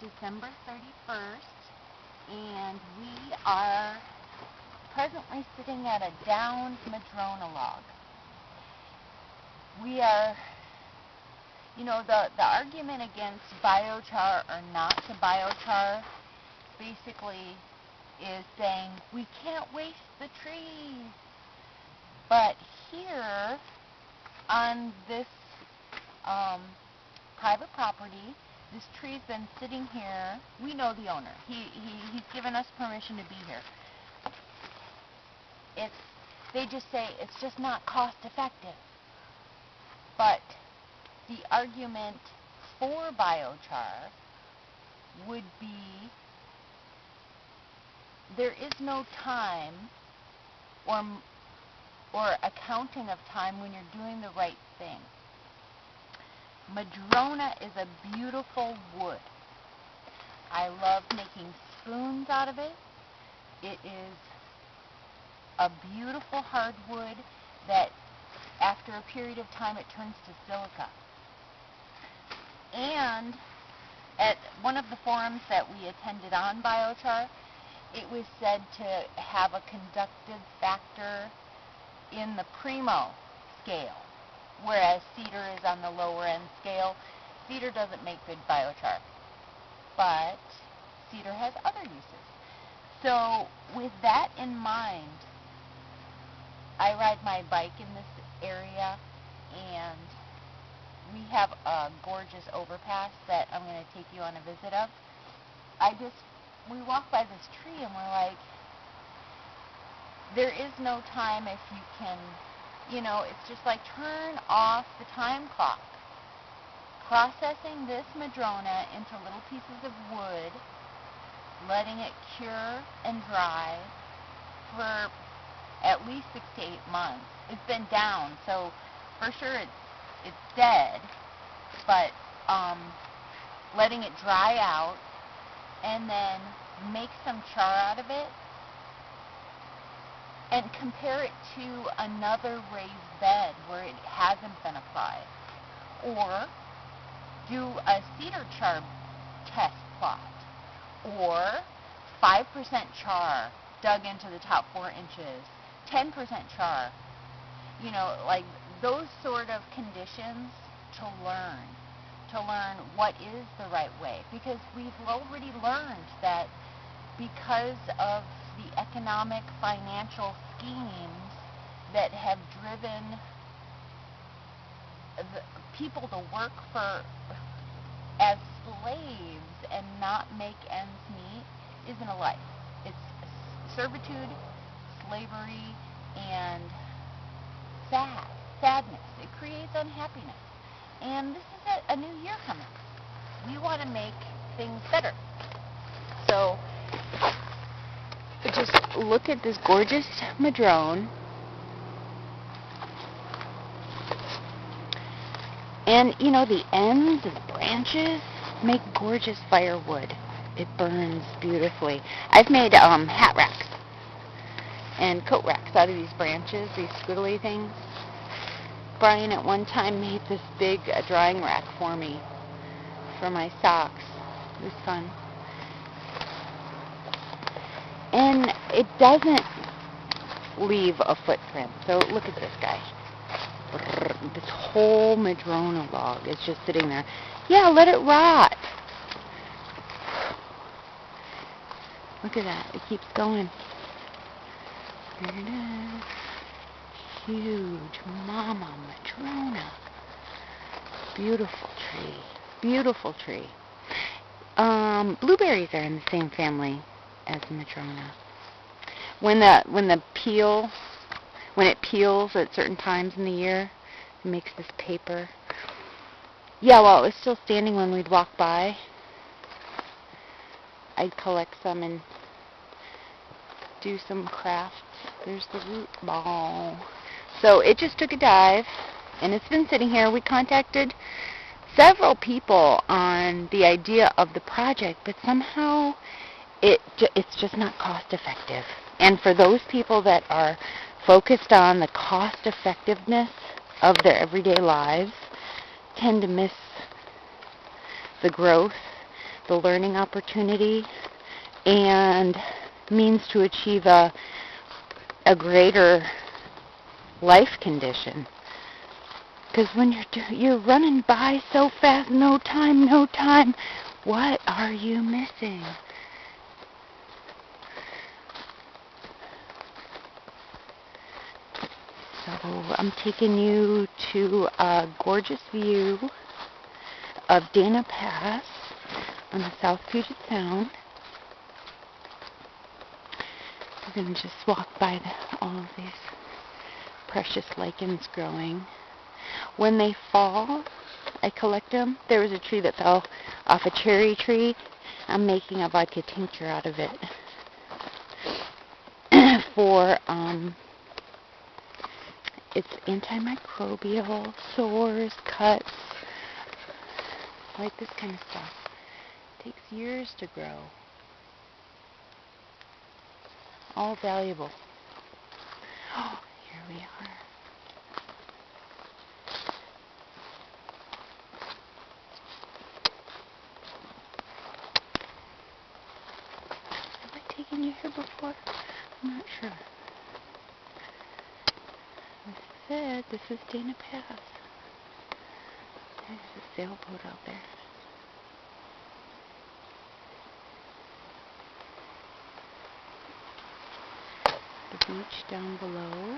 December 31st, and we are presently sitting at a downed Madrone log. We are, the argument against biochar or not to biochar basically is saying we can't waste the trees. But here on this private property, this tree's been sitting here. We know the owner. He's given us permission to be here. They just say it's just not cost effective. But the argument for biochar would be there is no time or accounting of time when you're doing the right thing. Madrone is a beautiful wood. I love making spoons out of it. It is a beautiful hardwood that after a period of time it turns to silica. And at one of the forums that we attended on biochar, it was said to have a conductive factor in the primo scale, whereas cedar is on the lower end scale. Cedar doesn't make good biochar, but cedar has other uses. So with that in mind, I ride my bike in this area, and we have a gorgeous overpass that I'm going to take you on a visit of. We walk by this tree and we're like, there is no time if you can, it's just like turn off the time clock. Processing this Madrone into little pieces of wood, letting it cure and dry for at least 6 to 8 months. It's been down, so for sure it's dead, but letting it dry out and then make some char out of it and compare it to another raised bed where it hasn't been applied, or do a cedar char test plot, or 5% char dug into the top 4 inches, 10% char, like those sort of conditions to learn what is the right way, because we've already learned that because of the economic financial schemes that have driven the people to work as slaves and not make ends meet isn't a life. It's servitude, slavery, and sadness. It creates unhappiness. And this is a new year coming. We want to make things better. So just look at this gorgeous Madrone. And, the ends and branches make gorgeous firewood. It burns beautifully. I've made hat racks and coat racks out of these branches, these squiggly things. Brian at one time made this big drying rack for me for my socks. It was fun. And it doesn't leave a footprint. So look at this guy. This whole Madrone log is just sitting there. Yeah, let it rot. Look at that. It keeps going. There it is. Huge mama Madrone. Beautiful tree. Beautiful tree. Blueberries are in the same family as Madrone. When it peels at certain times in the year, it makes this paper. Yeah, well, it was still standing when we'd walk by. I'd collect some and do some crafts. There's the root ball. So it just took a dive, and it's been sitting here. We contacted several people on the idea of the project, but somehow it's just not cost effective. And for those people that are focused on the cost effectiveness of their everyday lives, tend to miss the growth, the learning opportunity, and means to achieve a greater life condition. Because when you're running by so fast, no time, what are you missing? So I'm taking you to a gorgeous view of Dana Pass on the South Puget Sound. We're going to just walk by all of these precious lichens growing. When they fall, I collect them. There was a tree that fell off a cherry tree. I'm making a vodka tincture out of it for it's antimicrobial, sores, cuts, like this kind of stuff. It takes years to grow. All valuable. Oh, here we are. Have I taken you here before? I'm not sure. Like I said, this is Dana Pass. There's a sailboat out there. The beach down below.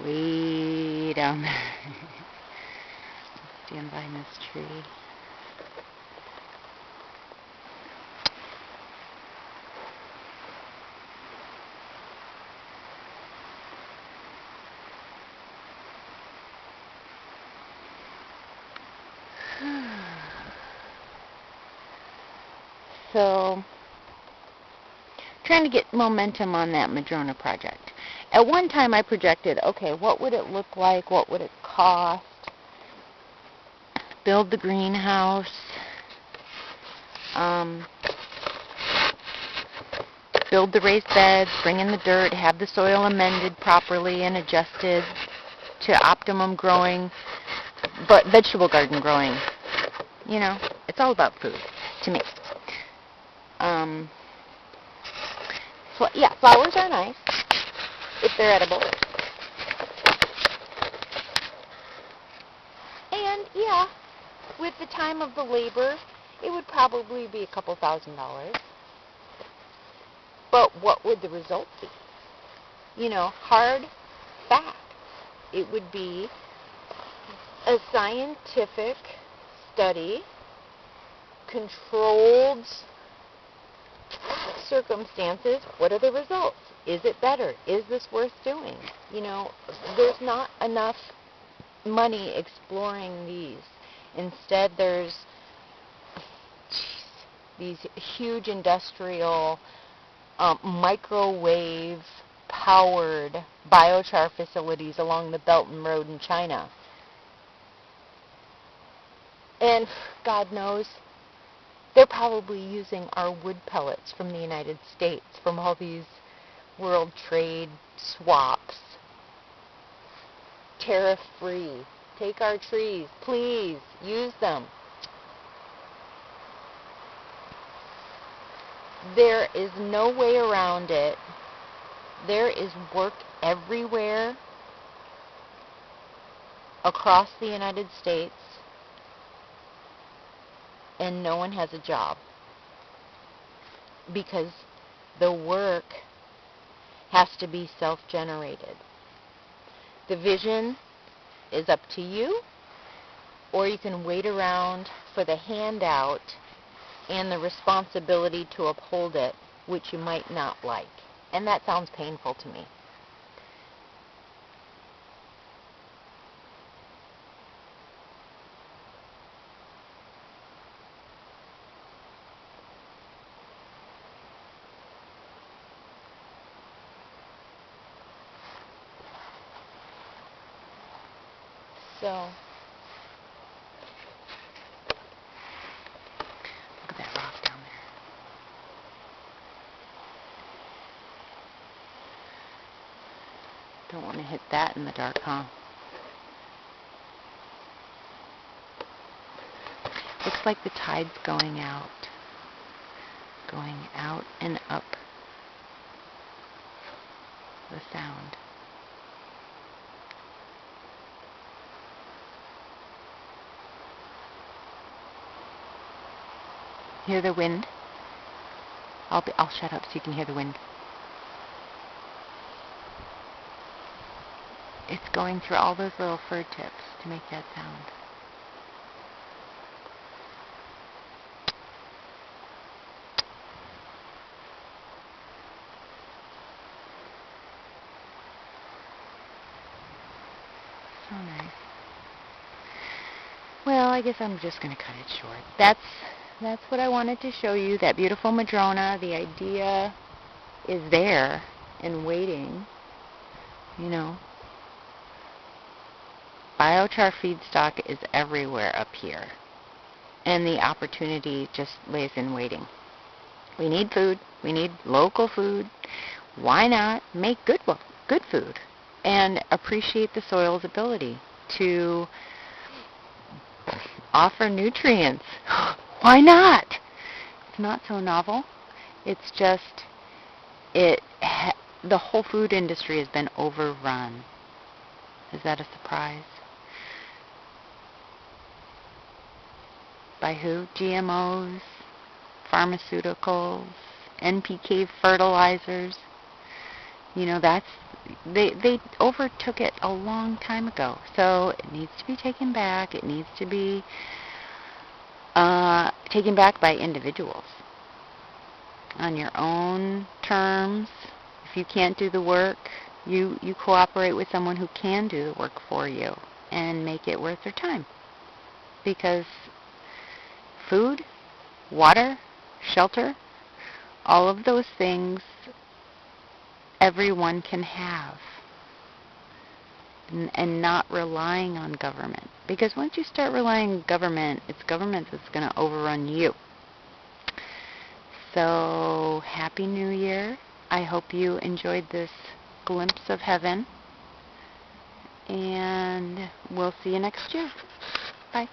Way down there. Stand behind this tree. So, trying to get momentum on that Madrone project. At one time I projected, okay, what would it look like? What would it cost? Build the greenhouse. Build the raised beds, bring in the dirt, have the soil amended properly and adjusted to optimum growing, but vegetable garden growing. You know, it's all about food to me. Yeah, flowers are nice if they're edible. And yeah, with the time of the labor, it would probably be a couple $1,000s. But what would the result be? You know, hard fact. It would be a scientific study, controlled circumstances. What are the results? Is it better? Is this worth doing? You know, there's not enough money exploring these. Instead, there's these huge industrial microwave powered biochar facilities along the Belt and Road in China. And God knows, they're probably using our wood pellets from the United States, from all these world trade swaps. Tariff-free. Take our trees. Please, use them. There is no way around it. There is work everywhere across the United States, and no one has a job because the work has to be self-generated. The vision is up to you, or you can wait around for the handout and the responsibility to uphold it, which you might not like. And that sounds painful to me. So, look at that rock down there. Don't want to hit that in the dark, huh? Looks like the tide's going out and up the sound. Hear the wind? I'll shut up so you can hear the wind. It's going through all those little fir tips to make that sound. So nice. Well, I guess I'm just going to cut it short. That's what I wanted to show you, that beautiful Madrone. The idea is there and waiting, you know. Biochar feedstock is everywhere up here, and the opportunity just lays in waiting. We need food. We need local food. Why not make good food and appreciate the soil's ability to offer nutrients? Why not? It's not so novel. It's just the whole food industry has been overrun. Is that a surprise? By who? GMOs, pharmaceuticals, NPK fertilizers. You know, they overtook it a long time ago. So it needs to be taken back. It needs to be taken back by individuals on your own terms. If you can't do the work, you cooperate with someone who can do the work for you and make it worth their time. Because food, water, shelter, all of those things everyone can have, and not relying on government. Because once you start relying on government, it's government that's going to overrun you. So, Happy New Year. I hope you enjoyed this glimpse of heaven, and we'll see you next year. Bye.